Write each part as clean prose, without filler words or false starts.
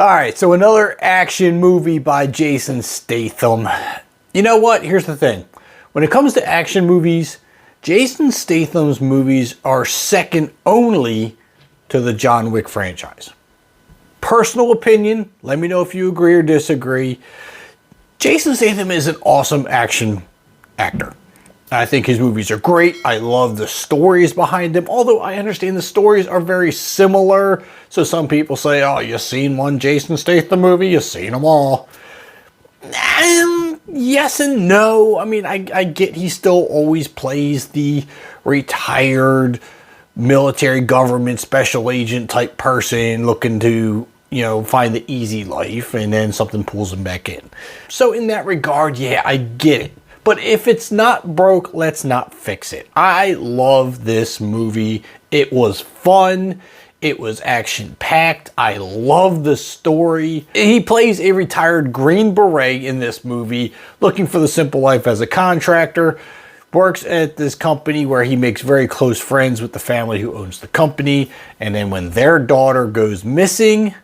All right, so another action movie by Jason Statham. You know what? Here's the thing. When it comes to action movies, Jason Statham's movies are second only to the John Wick franchise. Personal opinion, let me know if you agree or disagree. Jason Statham is an awesome action actor. I think his movies are great. I love the stories behind them, although I understand the stories are very similar. So some people say, oh, you seen one Jason Statham movie? You've seen them all. Yes and no. I mean, I get he still always plays the retired military government special agent type person looking to, you know, find the easy life, and then something pulls him back in. So in that regard, yeah, I get it. But if it's not broke, let's not fix it. I love this movie. It was fun. It was action-packed. I love the story. He plays a retired Green Beret in this movie, looking for the simple life as a contractor. Works at this company where he makes very close friends with the family who owns the company. And then when their daughter goes missing,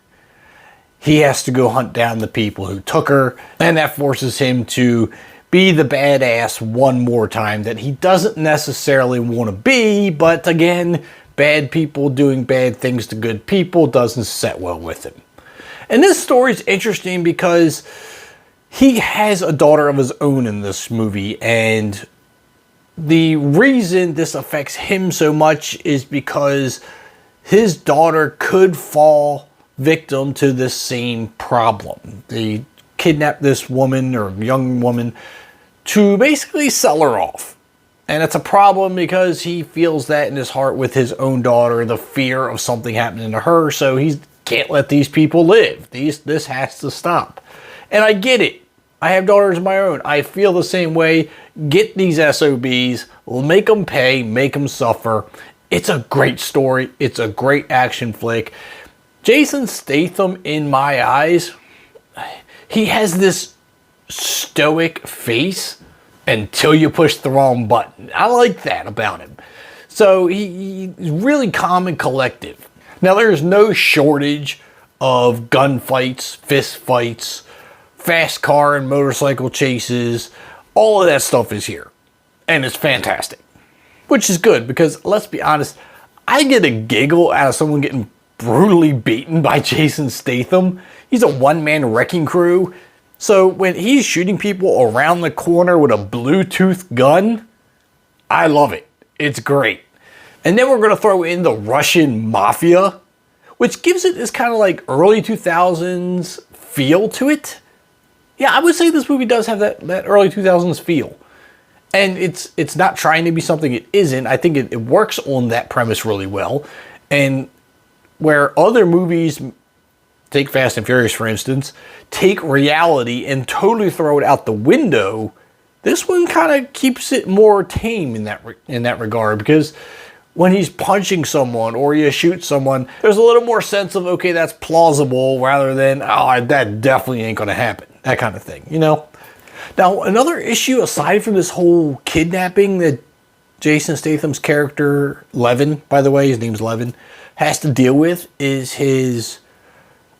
he has to go hunt down the people who took her. And that forces him to be the badass one more time that he doesn't necessarily want to be, but again, bad people doing bad things to good people doesn't set well with him. And this story is interesting because he has a daughter of his own in this movie, and the reason this affects him so much is because his daughter could fall victim to this same problem. They kidnap this woman or young woman to basically sell her off. And it's a problem because he feels that in his heart with his own daughter, the fear of something happening to her, so he can't let these people live. This has to stop. And I get it. I have daughters of my own. I feel the same way. Get these SOBs, make them pay, make them suffer. It's a great story. It's a great action flick. Jason Statham, in my eyes, he has this stoic face until you push the wrong button. I like that about him. So he's really calm and collective. Now, there's no shortage of gunfights, fist fights, fast car and motorcycle chases. All of that stuff is here. And it's fantastic. Which is good because, let's be honest, I get a giggle out of someone getting brutally beaten by Jason Statham. He's a one-man wrecking crew. So when he's shooting people around the corner with a Bluetooth gun, I love it. It's great. And then we're going to throw in the Russian Mafia, which gives it this kind of like early 2000s feel to it. Yeah, I would say this movie does have that early 2000s feel. And it's not trying to be something it isn't. I think it works on that premise really well. And where other movies, take Fast and Furious for instance, take reality and totally throw it out the window, this one kind of keeps it more tame in that regard, because when he's punching someone or you shoot someone, there's a little more sense of, okay, that's plausible, rather than, oh, that definitely ain't gonna happen, that kind of thing, you know? Now, another issue aside from this whole kidnapping that Jason Statham's character, Levon, by the way, his name's Levon, has to deal with is his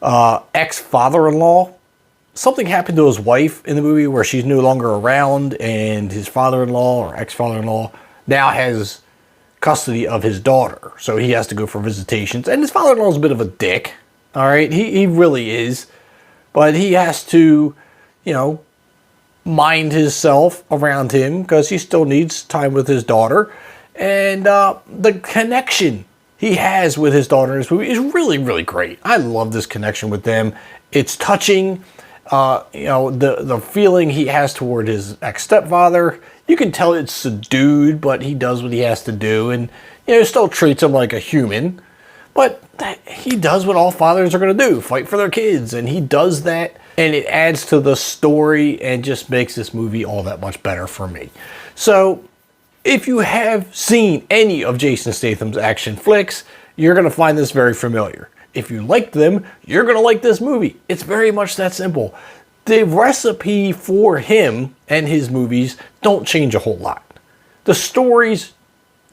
ex-father-in-law. Something happened to his wife in the movie where she's no longer around, and his father-in-law or ex-father-in-law now has custody of his daughter. So he has to go for visitations. And his father-in-law is a bit of a dick. All right, he really is. But he has to, you know, mind himself around him because he still needs time with his daughter. And the connection he has with his daughter in this movie is really, really great. I love this connection with them. It's touching. You know, the feeling he has toward his ex-stepfather, you can tell it's subdued, but he does what he has to do, and you know, still treats him like a human. But he does what all fathers are going to do, fight for their kids, and he does that, and it adds to the story and just makes this movie all that much better for me. So if you have seen any of Jason Statham's action flicks, you're going to find this very familiar. If you liked them, you're going to like this movie. It's very much that simple. The recipe for him and his movies don't change a whole lot. The stories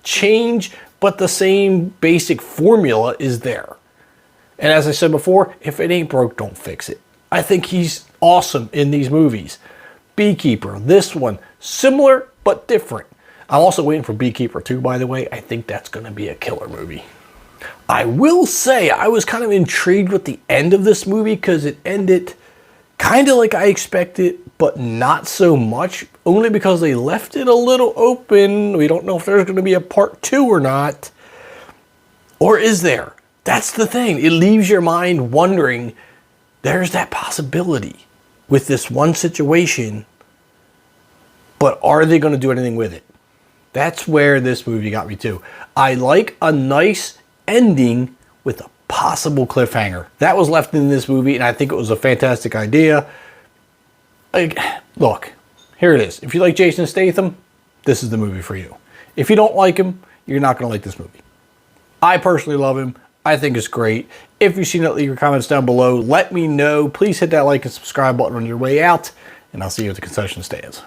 change, but the same basic formula is there. And as I said before, if it ain't broke, don't fix it. I think he's awesome in these movies. Beekeeper, this one, similar but different. I'm also waiting for Beekeeper 2, by the way. I think that's going to be a killer movie. I will say I was kind of intrigued with the end of this movie because it ended kind of like I expected, but not so much, only because they left it a little open. We don't know if there's going to be a part 2 or not. Or is there? That's the thing. It leaves your mind wondering, there's that possibility with this one situation, but are they going to do anything with it? That's where this movie got me too. I like a nice ending with a possible cliffhanger. That was left in this movie, and I think it was a fantastic idea. Like, look, here it is. If you like Jason Statham, this is the movie for you. If you don't like him, you're not going to like this movie. I personally love him. I think it's great. If you've seen it, leave your comments down below. Let me know. Please hit that like and subscribe button on your way out, and I'll see you at the concession stands.